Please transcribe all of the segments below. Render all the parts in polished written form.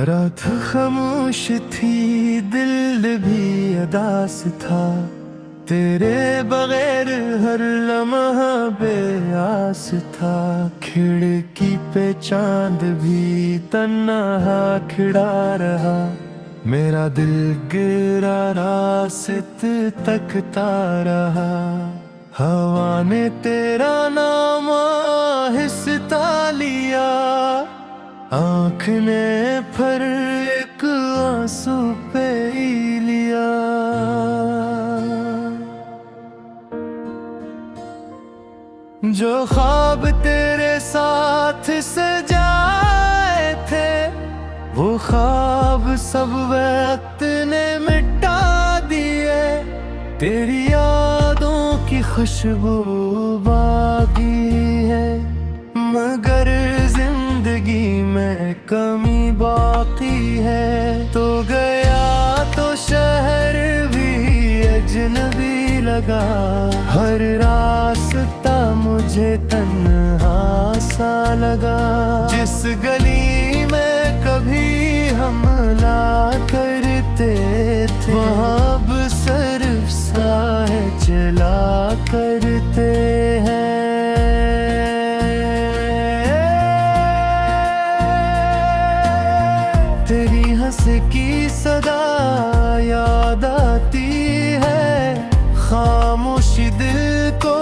रात खामोश थी, दिल भी अदास था। तेरे बगैर हर लम्हा बेआस था। खिड़की पे चांद भी तन्हा खिड़ा रहा। मेरा दिल गिरा रास्त तकता रहा। हवा ने तेरा नाम आहिस्ता लिया। आँख ने फिर एक आंसू पे ही लिया। जो ख्वाब तेरे साथ सजाए थे, वो ख्वाब सब वक्त ने मिटा दिए। तेरी यादों की खुशबू बाकी है, मगर जिंदगी में कमी बाकी है। तो गया तो शहर भी अजनबी लगा। हर रास्ता मुझे तन्हा सा लगा। जिस गली में कभी हमला करते थे, वहाँ अब सिर्फ साए चला करते हैं। तेरी हंस की सदा याद आती है। खामोशी दिल को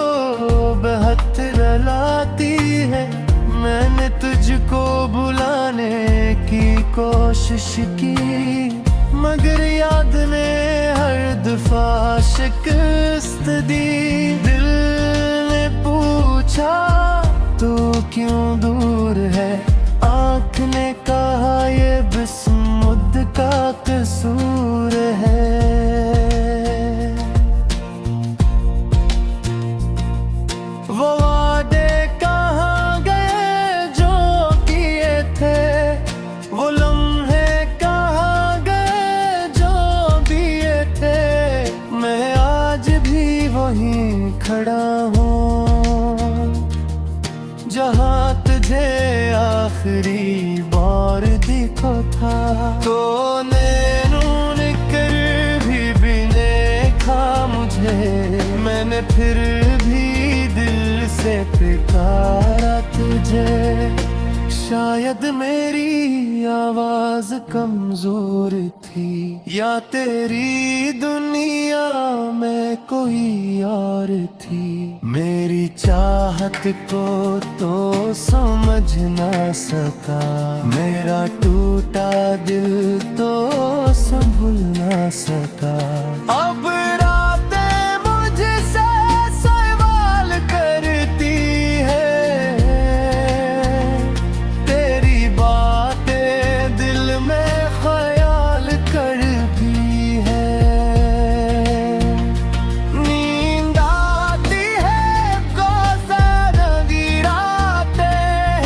बेहद रुलाती है। मैंने तुझको बुलाने की कोशिश की, मगर याद ने हर दफा शिकस्त दी। दिल ने पूछा तू क्यों दूर है। आँख ने कहा ये बिस्मुद का कसूर है। वो वादे कहाँ गए जो किए थे, वो लम्हे कहाँ गए जो दिए थे। मैं आज भी वहीं खड़ा हूँ, जहाँ तुझे आखिरी बार देखा था। तो नैनों ने कर भी देखा मुझे, मैंने फिर भी दिल से पुकारा तुझे। शायद मेरी आवाज कमजोर थी, या तेरी दुनिया में कोई और थी। मेरी चाहत को तो समझ ना सका, मेरा टूटा दिल तो संभल ना सका। अब रातें मुझसे सवाल करती है, तेरी बातें दिल में ख्याल करती है। नींद आती है कोसर गिराते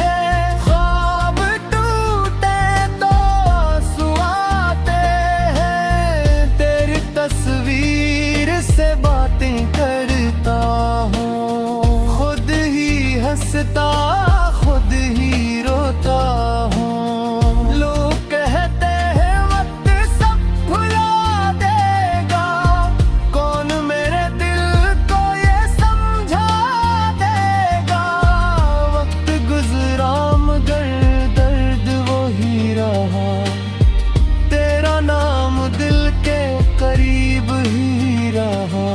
हैं, ख्वाब टूटे तो आंसू आते हैं। तेरी तस्वीर से बातें करता हूँ, खुद ही हंसता खुद ही रोता हूँ। लोग कहते हैं वक्त सब भुला देगा, कौन मेरे दिल को ये समझा देगा। वक्त गुजरा मगर दर्द वही रहा, तेरा नाम दिल के करीब ही रहा।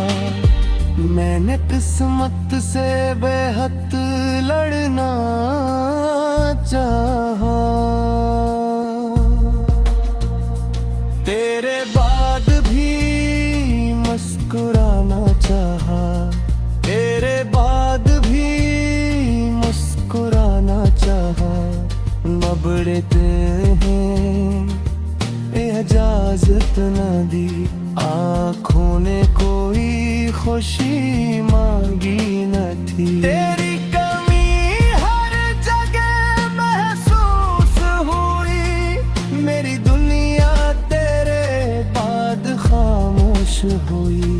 मैंने किस्मत से बेहद लड़ना चाहा, तेरे बाद भी मुस्कुराना चाहा। तेरे बाद भी मुस्कुराना चाहा। बबड़ते हैं इजाजत न दी, आँखों ने कोई खुशी मांगी न थी। तेरी कमी हर जगह महसूस हुई, मेरी दुनिया तेरे बाद खामोश हुई।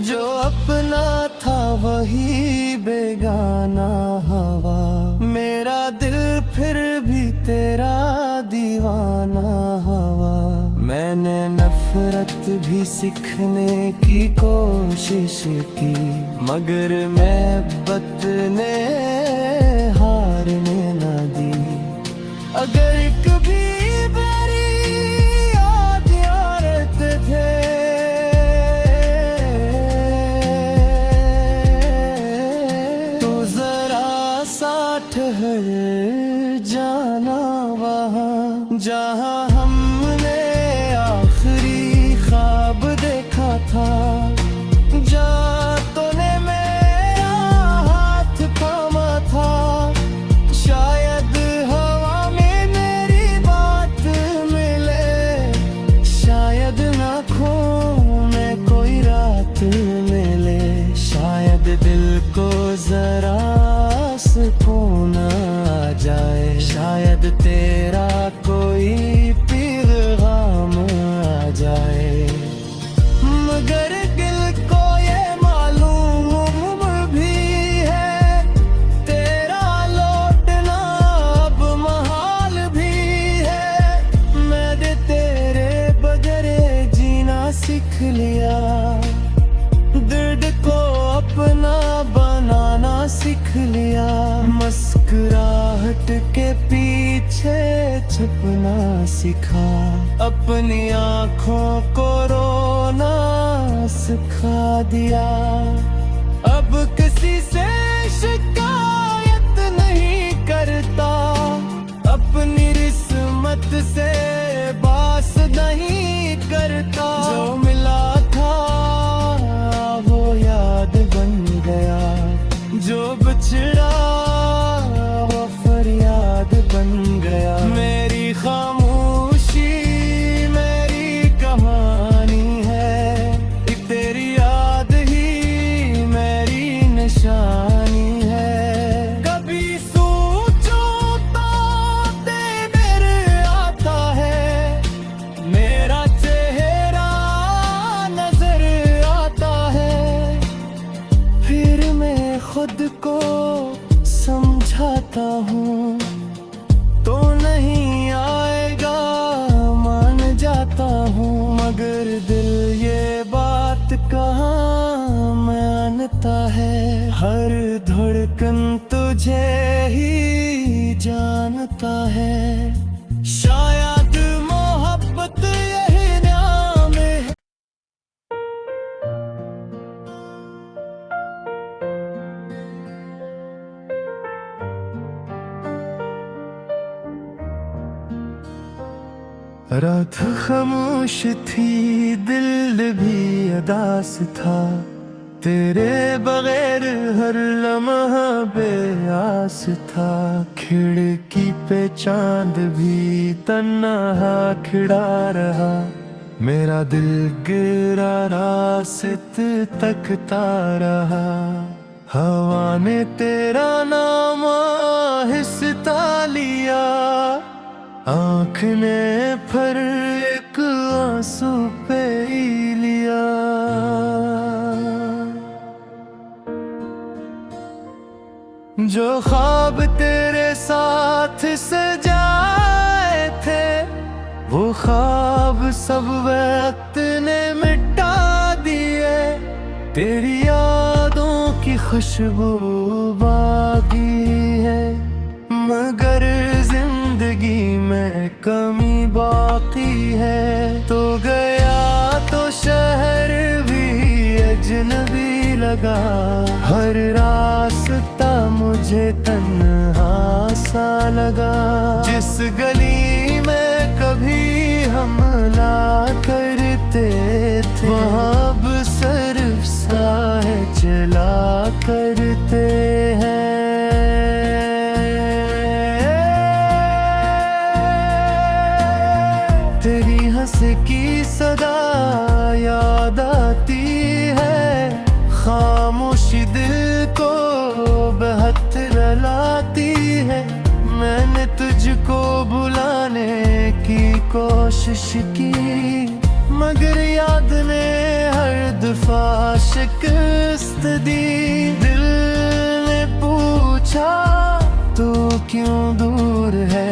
जो अपना था वही बेगाना हवा, मेरा दिल फिर भी तेरा दीवाना सुहाना हवा। मैंने नफरत भी सीखने की कोशिश की, मगर मोहब्बत ने हारने न दी। अगर कभी मेरी याद आरत थे तो जरा सा ठहर जाना वहाँ, जहाँ हमने आखिरी ख्वाब देखा था। जा तूने मेरा हाथ थामा था, शायद हवा में मेरी बात मिले, शायद आँखों में कोई रात मिले, शायद दिल को जरा सुकून आ जाए, शायद तेरा कोई पैगाम आ जाए। मगर दिल को ये मालूम भी है, तेरा लौटना अब महाल भी है। मैंने तेरे बगैर जीना सीख लिया, दर्द को अपना बनाना सीख लिया, मुस्कुराहट के पीछे छुपना सीखा, अपनी आँखों को रोना सिखा दिया। अब किसी से शिकायत नहीं करता, अपनी किस्मत से बास नहीं करता। जो मिला था वो याद बन गया, जो बिछड़ा वो फरियाद बन गया। मेरी खामोशी मेरी कहानी है, तेरी याद ही मेरी निशानी है। कभी सोचो तो तेरे आता है, मेरा चेहरा नजर आता है, फिर मैं खुद को समझाता हूँ तो नहीं आएगा, मान जाता हूँ। मगर दिल ये बात कहाँ मानता है, हर धड़कन तुझे ही जानता है। शायद मोहब्बत यही नाम है। रात खामोश थी, दिल भी अदास था, तेरे बगैर हर लम्हा बेआस था। खिड़की पे चांद भी तन्हा खिड़ा रहा, मेरा दिल गिरा रास्त तकता रहा। हवा ने तेरा नाम आहिस्ता लिया, आँख ने फिर एक आंसू पे ही लिया। जो ख्वाब तेरे साथ सजाए थे, वो ख्वाब सब वक्त ने मिटा दिए। तेरी यादों की खुशबू बाकी है, मगर जिंदगी में कमी बाकी है। तो गया तो शहर भी अजनबी लगा, हर रास्ता मुझे तन्हा सा लगा। जिस गली में कभी हमला करते थे, वहाँ अब सिर्फ साए चला करते हैं। तेरी हंस की सदा याद आती है, खामोशी दिल को बेहद रुलाती है। मैंने तुझको बुलाने की कोशिश की, मगर याद ने हर दफा शिकस्त दी। दिल ने पूछा तू क्यों दूर है,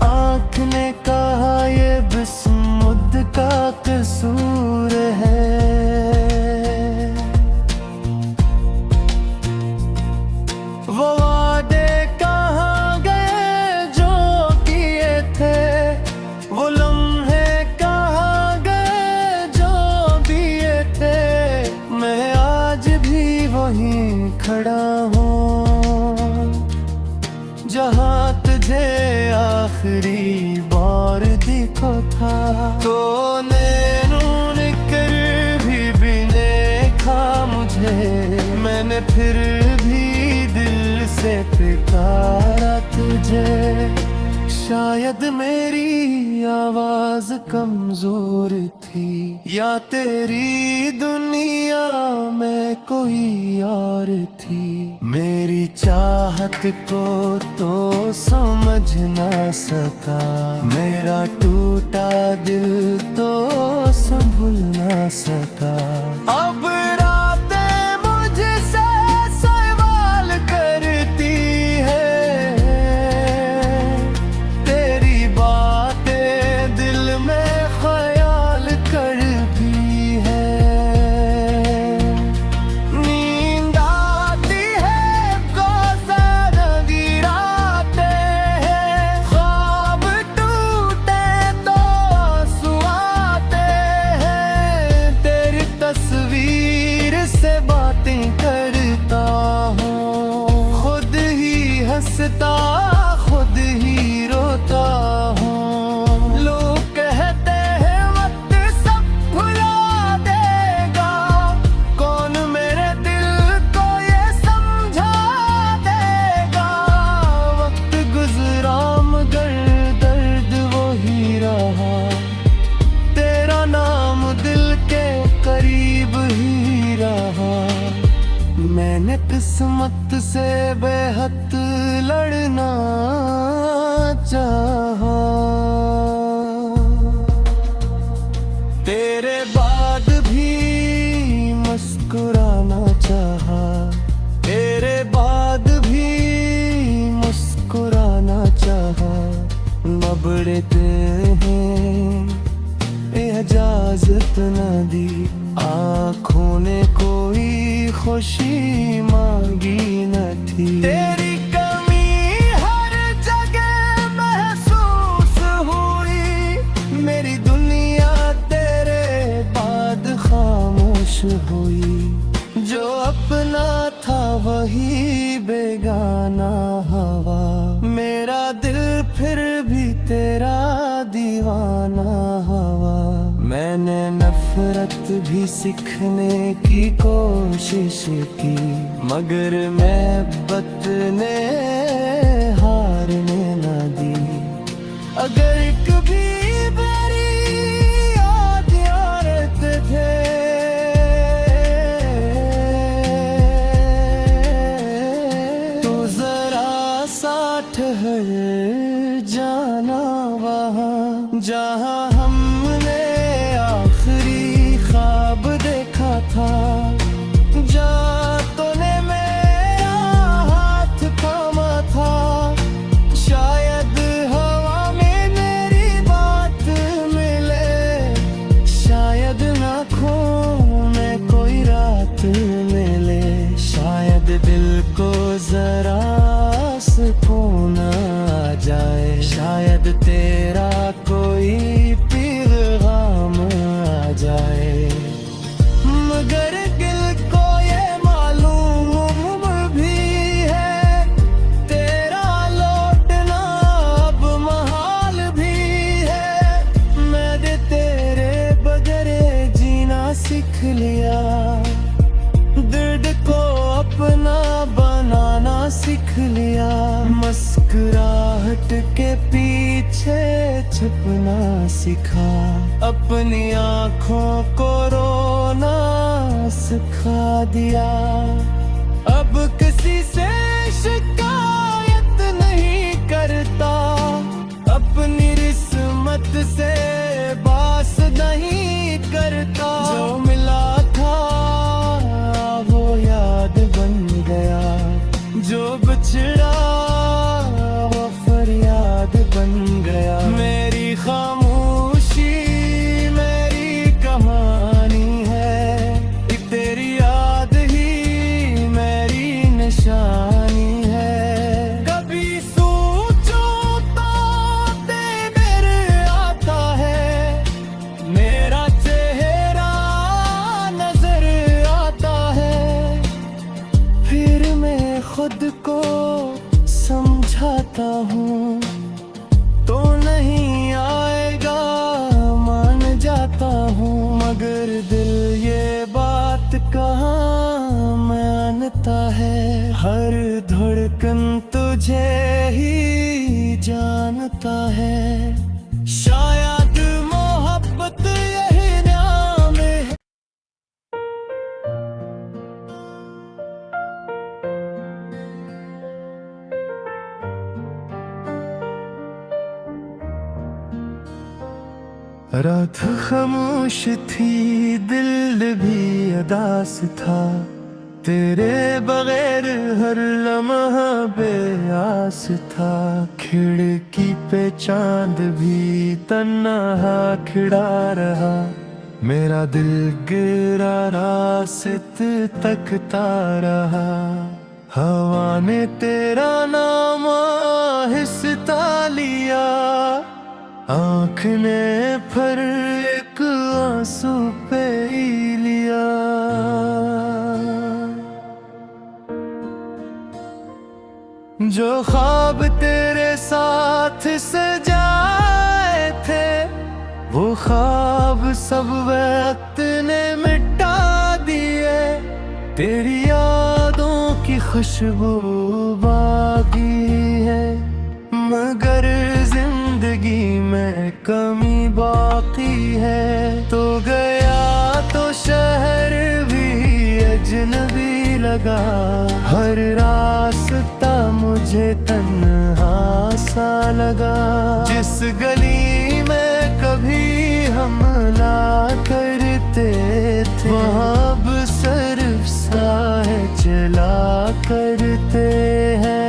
आँख ने कहा ये बिस्मुद का कसूर है। वो वादे कहाँ गए जो किए थे, वो लम्हे कहाँ गए जो दिए थे। मैं आज भी वहीं खड़ा हूँ जहाँ तुझे आखिरी बार दिखा था। तो नैनों ने कर भी देखा मुझे, मैंने फिर भी दिल से पुकारा तुझे। शायद मेरी आवाज कमजोर थी, या तेरी दुनिया में कोई और थी। मेरी चाहत को तो समझ ना सका, मेरा टूटा दिल तो संभल ना सका। अब रातें मुझसे सवाल करती है, तेरी बातें दिल में ख्याल करती है। नींद आती है कोसर गिराते हैं, ख्वाब टूटे तो आंसू आते हैं। तेरी तस्वीर से बातें करता हूँ, खुद ही हंसता खुद ही रोता हूँ। लोग कहते हैं वक्त सब भुला देगा, कौन मेरे दिल को ये समझा देगा। वक्त गुजरा मगर दर्द वही रहा, तेरा नाम दिल के करीब ही रहा। मैंने किस्मत से बेहद लड़ना चाहा, तेरे बाद भी मुस्कुराना चाहा, तेरे बाद भी मुस्कुराना चाहा। बबड़ते हैं इजाजत न दी, आँखों ने कोई खुशी मांगी न थी। तेरी कमी हर जगह महसूस हुई, मेरी दुनिया तेरे बाद खामोश हुई। जो अपना था वही बेगाना हवा, मेरा दिल फिर भी तेरा दीवाना हवा। मैंने नफरत भी सीखने की कोशिश की, मगर मोहब्बत ने हारने न दी। अगर कभी मेरी याद आते थे, तो जरा सा ठहर जाना वहाँ जहाँ हमने आखिरी ख्वाब देखा था। जा तूने मेरा हाथ थामा था, शायद हवा में मेरी बात मिले, शायद आँखों में कोई रात मिले। शायद दिल को जरा सुकून आ जाए, शायद तेरा कोई पैगाम आ जाए। मगर दिल को ये मालूम भी है, तेरा लौटना अब महाल भी है। मैंने तेरे बगैर जीना सीख लिया, दर्द को अपना बनाना सीख लिया। मुस्कुराहट के पीछे छुपना सिखा, अपनी आँखों को रोना सिखा दिया। अब किसी से शिकायत नहीं करता, अपनी किस्मत से बास नहीं करता। जो मिला था वो याद बन गया, जो बिछड़ा वो फरियाद बन गया। मानता है, हर धड़कन तुझे ही जानता है। शायद मोहब्बत यही नाम है। रात खामोश थी, दिल भी अदास था, तेरे बगैर हर लम्हा बेआस था। खिड़की पे चांद भी तन्हा खिड़ा रहा, मेरा दिल गिरा रास्त तकता रहा। हवा ने तेरा नाम आहिस्ता लिया, आँख ने फिर एक आंसू पे ही लिया। जो ख्वाब तेरे साथ सजाए थे, वो ख्वाब सब वक्त ने मिटा दिए। तेरी यादों की खुशबू बाकी है, मगर जिंदगी में कमी बाकी है। तो गया तो शहर भी अजनबी लगा, हर रास्ता मुझे तन्हा सा लगा। जिस गली में कभी हमला करते थे, वहाँ अब सिर्फ साए चला करते हैं।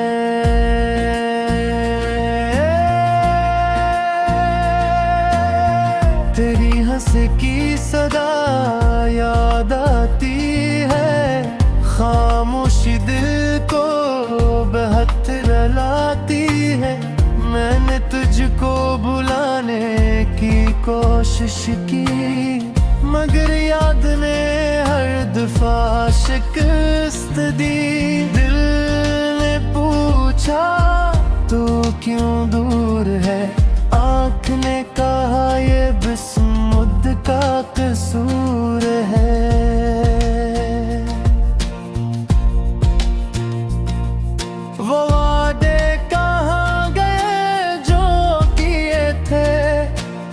तेरी हंस की सदा याद आती है, खामोशी दिल को बेहद रुलाती है। मैंने तुझको बुलाने की कोशिश की, मगर याद ने हर दफा शिकस्त दी। दिल ने पूछा तू क्यों दूर है, आँख ने कहा ये बिस्मुद का कसूर है। वो वादे कहाँ गए जो किए थे,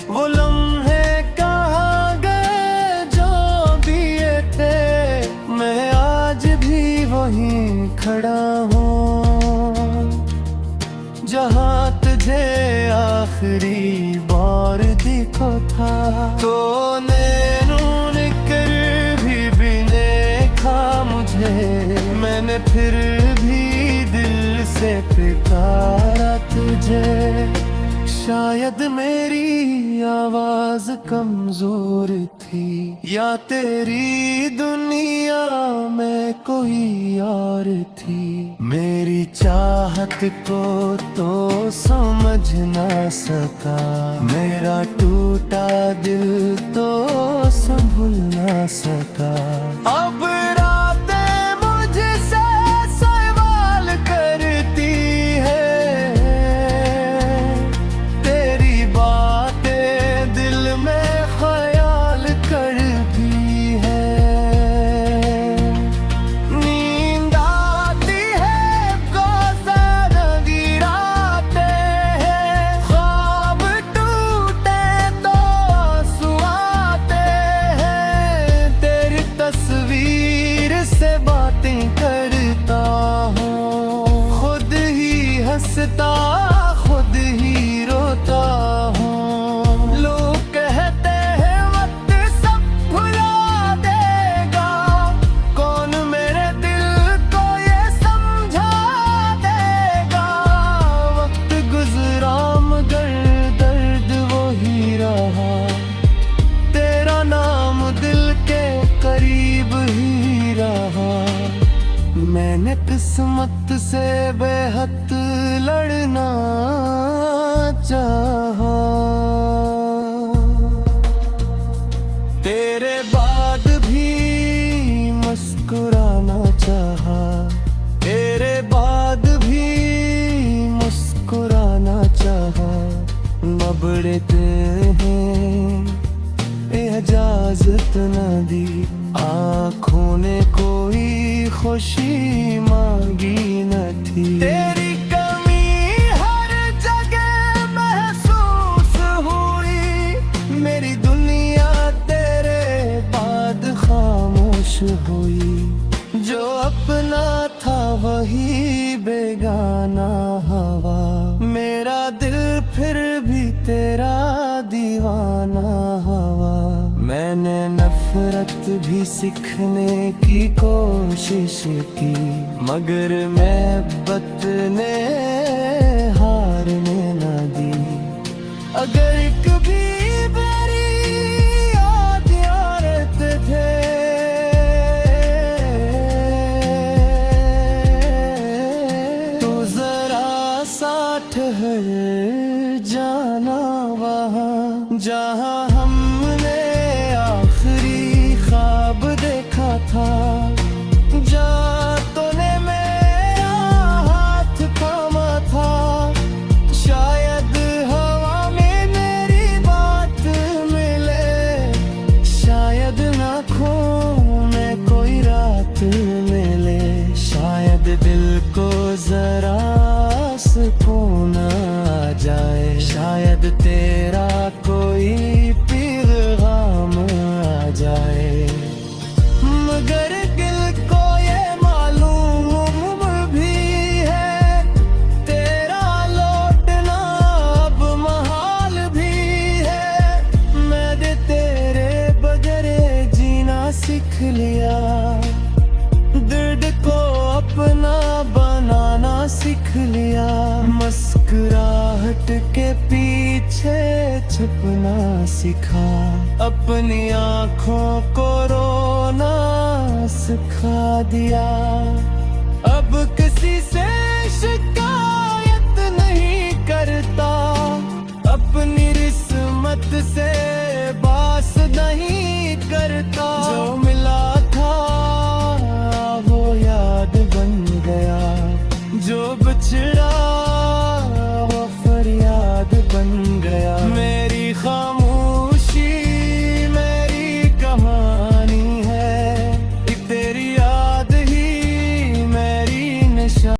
वो लम्हे कहाँ गए जो दिए थे। मैं आज भी वहीं खड़ा हूँ, जहाँ तुझे आखिरी बार देखा था। तो नैनों ने कर भी देखा मुझे, मैंने फिर भी दिल से पुकारा तुझे। शायद मेरी आवाज कमजोर थी, या तेरी दुनिया में कोई और थी। मेरी चाहत को तो समझ ना सका, मेरा टूटा दिल तो संभल ना सका। अब रातें मुझसे सवाल करती है, तेरी बातें दिल में ख्याल करती है। नींद आती है कोसर गिराते हैं, ख्वाब टूटे तो आंसू आते हैं। तेरी तस्वीर से बातें करता हूँ, खुद ही हंसता खुद ही रोता हूँ। लोग कहते हैं वक्त सब भुला देगा, कौन मेरे दिल को ये समझा देगा। वक्त गुजरा मगर दर्द वही रहा, तेरा नाम दिल के करीब ही रहा। मैंने किस्मत से बेहद लड़ना चाहा, तेरे बाद भी मुस्कुराना चाहा, तेरे बाद भी मुस्कुराना चाहा। बबड़ते हैं इजाजत न दी, आँखों ने कोई खुशी मांगी न थी। तेरी कमी हर जगह महसूस हुई, मेरी दुनिया तेरे बाद खामोश हुई। जो अपना था वही बेगाना हवा, मेरा दिल फिर भी तेरा दीवाना हवा। मैंने नफरत भी सीखने की कोशिश की, मगर मोहब्बत ने हारने न दी। अगर कभी मेरी याद आरत थे, तो जरा सा ठहर जाना वहाँ, जहाँ हमने आखिरी ख्वाब देखा था। जा तूने मेरा हाथ थामा था, शायद हवा में मेरी बात मिले, शायद आँखों में कोई रात मिले, शायद दिल को जरा सुकून आ जाए, शायद तेरा कोई पैगाम आ जाए। मगर दिल को ये मालूम भी है, तेरा लौटना अब महाल भी है। मैंने तेरे बगैर जीना सीख लिया, दर्द को अपना बनाना सीख लिया। मुस्कुराहट के पीछे छुपना सिखा, अपनी आँखों को रोना सिखा दिया। अब किसी से शिकायत नहीं करता, अपनी किस्मत से बास नहीं करता। जो